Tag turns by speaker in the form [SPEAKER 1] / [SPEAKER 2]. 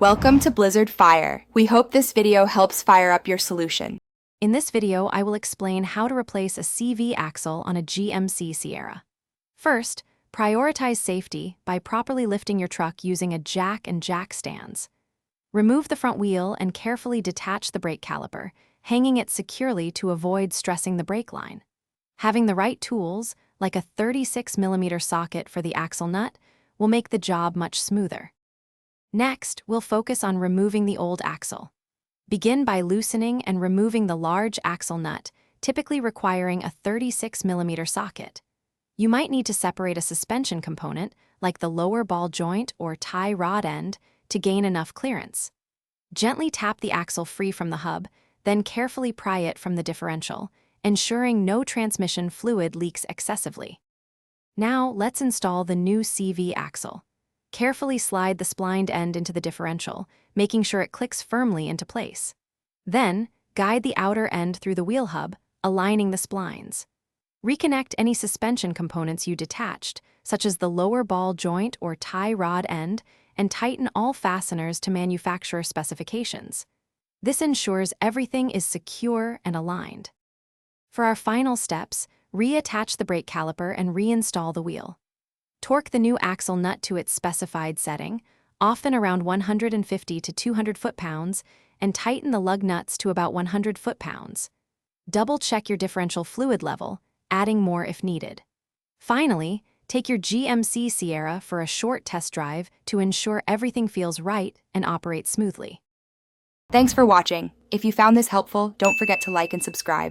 [SPEAKER 1] Welcome to Blizzard Fire. We hope this video helps fire up your solution.
[SPEAKER 2] In this video, I will explain how to replace a CV axle on a GMC Sierra. First, prioritize safety by properly lifting your truck using a jack and jack stands. Remove the front wheel and carefully detach the brake caliper, hanging it securely to avoid stressing the brake line. Having the right tools, like a 36mm socket for the axle nut, will make the job much smoother. Next, we'll focus on removing the old axle. Begin by loosening and removing the large axle nut, typically requiring a 36mm socket. You might need to separate a suspension component, like the lower ball joint or tie rod end, to gain enough clearance. Gently tap the axle free from the hub, then carefully pry it from the differential, ensuring no transmission fluid leaks excessively. Now, let's install the new CV axle. Carefully slide the splined end into the differential, making sure it clicks firmly into place. Then, guide the outer end through the wheel hub, aligning the splines. Reconnect any suspension components you detached, such as the lower ball joint or tie rod end, and tighten all fasteners to manufacturer specifications. This ensures everything is secure and aligned. For our final steps, reattach the brake caliper and reinstall the wheel. Torque the new axle nut to its specified setting, often around 150 to 200 foot-pounds, and tighten the lug nuts to about 100 foot-pounds. Double-check your differential fluid level, adding more if needed. Finally, take your GMC Sierra for a short test drive to ensure everything feels right and operates smoothly.
[SPEAKER 1] Thanks for watching. If you found this helpful, don't forget to like and subscribe.